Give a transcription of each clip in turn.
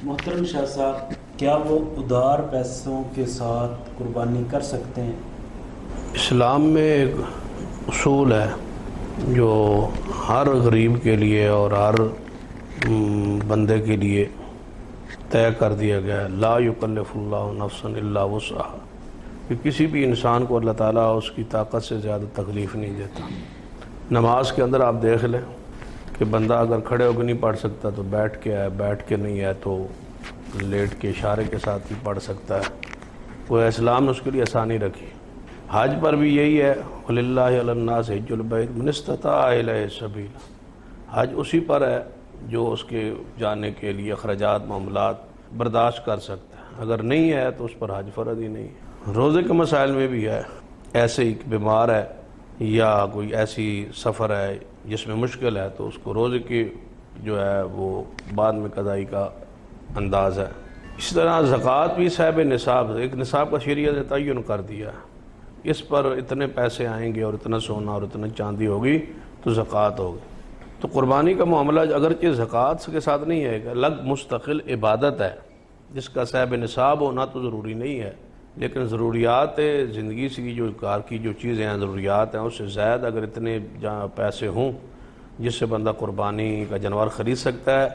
محترم شاہ صاحب، کیا وہ ادھار پیسوں کے ساتھ قربانی کر سکتے ہیں؟ اسلام میں ایک اصول ہے جو ہر غریب کے لیے اور ہر بندے کے لیے طے کر دیا گیا ہے، لا یکلف اللہ نفسا الا وسعها، کہ کسی بھی انسان کو اللہ تعالیٰ اس کی طاقت سے زیادہ تکلیف نہیں دیتا۔ نماز کے اندر آپ دیکھ لیں کہ بندہ اگر کھڑے ہو کے نہیں پڑھ سکتا تو بیٹھ کے ہے، بیٹھ کے نہیں ہے تو لیٹ کے اشارے کے ساتھ بھی پڑھ سکتا ہے۔ وہ اسلام نے اس کے لیے آسانی رکھی۔ حج پر بھی یہی ہے، وَلِلَّهِ عَلَى النَّاسِ حِجُّ الْبَيْتِ مَنِ اسْتَطَاعَ إِلَيْهِ سَبِيلًا، حج اسی پر ہے جو اس کے جانے کے لیے اخراجات معاملات برداشت کر سکتا ہے، اگر نہیں ہے تو اس پر حج فرض ہی نہیں ہے۔ روزے کے مسائل میں بھی ہے، ایسے ہی بیمار ہے یا کوئی ایسی سفر ہے جس میں مشکل ہے تو اس کو روزے کی جو ہے وہ بعد میں قضائی کا انداز ہے۔ اس طرح زکوٰۃ بھی صاحب نصاب، ایک نصاب کا شریعت نے تعین کر دیا ہے، اس پر اتنے پیسے آئیں گے اور اتنا سونا اور اتنا چاندی ہوگی تو زکوٰۃ ہوگی۔ تو قربانی کا معاملہ اگرچہ زکوٰۃ کے ساتھ نہیں ہے، الگ مستقل عبادت ہے جس کا صاحب نصاب ہونا تو ضروری نہیں ہے، لیکن ضروریات زندگی کی جو کار کی جو چیزیں ہیں، ضروریات ہیں، اس سے زائد اگر اتنے پیسے ہوں جس سے بندہ قربانی کا جانور خرید سکتا ہے،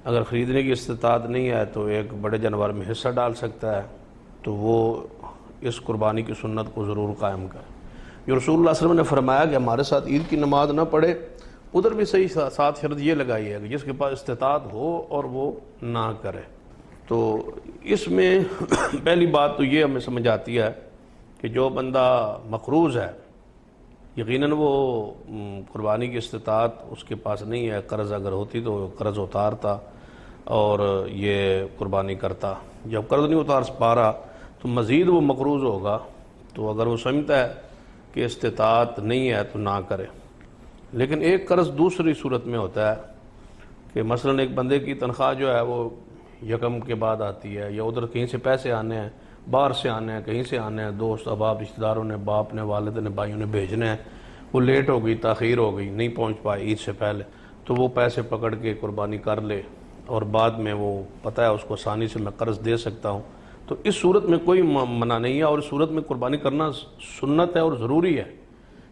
اگر خریدنے کی استطاعت نہیں ہے تو ایک بڑے جانور میں حصہ ڈال سکتا ہے، تو وہ اس قربانی کی سنت کو ضرور قائم کرے۔ جو رسول اللہ صلی اللہ علیہ وسلم نے فرمایا کہ ہمارے ساتھ عید کی نماز نہ پڑھے، ادھر بھی صحیح ساتھ شرط یہ لگائی ہے کہ جس کے پاس استطاعت ہو اور وہ نہ کرے۔ تو اس میں پہلی بات تو یہ ہمیں سمجھ آتی ہے کہ جو بندہ مقروض ہے، یقیناً وہ قربانی کی استطاعت اس کے پاس نہیں ہے، قرض اگر ہوتی تو قرض اتارتا اور یہ قربانی کرتا۔ جب قرض نہیں اتار پا رہا تو مزید وہ مقروض ہوگا، تو اگر وہ سمجھتا ہے کہ استطاعت نہیں ہے تو نہ کرے۔ لیکن ایک قرض دوسری صورت میں ہوتا ہے کہ مثلاً ایک بندے کی تنخواہ جو ہے وہ یکم کے بعد آتی ہے، یا ادھر کہیں سے پیسے آنے ہیں، باہر سے آنے ہیں، کہیں سے آنے ہیں، دوست احباب رشتہ داروں نے، باپ نے، والد نے، بھائیوں نے بھیجنے ہیں، وہ لیٹ ہو گئی، تاخیر ہو گئی، نہیں پہنچ پائے عید سے پہلے، تو وہ پیسے پکڑ کے قربانی کر لے اور بعد میں وہ پتہ ہے اس کو آسانی سے میں قرض دے سکتا ہوں، تو اس صورت میں کوئی منع نہیں ہے، اور اس صورت میں قربانی کرنا سنت ہے اور ضروری ہے۔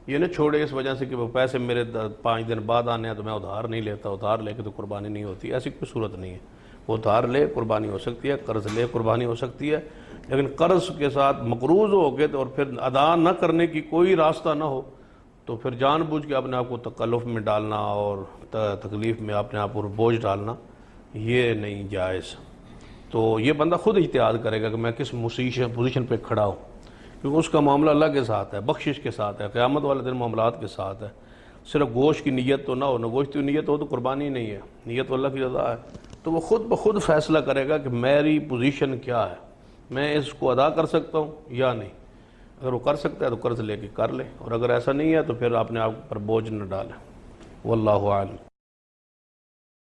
یہ نہ چھوڑے اس وجہ سے کہ وہ پیسے میرے 5 دن بعد آنے ہیں تو میں ادھار نہیں لیتا، ادھار لے کے تو قربانی نہیں ہوتی، ایسی کوئی صورت نہیں ہے۔ وہ ادھار لے قربانی ہو سکتی ہے، قرض لے قربانی ہو سکتی ہے، لیکن قرض کے ساتھ مقروض ہو کے اور پھر ادا نہ کرنے کی کوئی راستہ نہ ہو تو پھر جان بوجھ کے اپنے آپ کو تکلف میں ڈالنا اور تکلیف میں اپنے آپ پر بوجھ ڈالنا یہ نہیں جائز۔ تو یہ بندہ خود اجتہاد کرے گا کہ میں کس پوزیشن پہ کھڑا ہوں، کیونکہ اس کا معاملہ اللہ کے ساتھ ہے، بخشش کے ساتھ ہے، قیامت والے دن معاملات کے ساتھ ہے۔ صرف گوشت کی نیت تو نہ ہو، نہ گوشت کی نیت ہو تو قربانی نہیں ہے، نیت تو اللہ کی رضا ہے، تو وہ خود بخود فیصلہ کرے گا کہ میری پوزیشن کیا ہے، میں اس کو ادا کر سکتا ہوں یا نہیں۔ اگر وہ کر سکتا ہے تو قرض لے کے کر لے، اور اگر ایسا نہیں ہے تو پھر اپنے آپ پر بوجھ نہ ڈالے۔ واللہ اعلم۔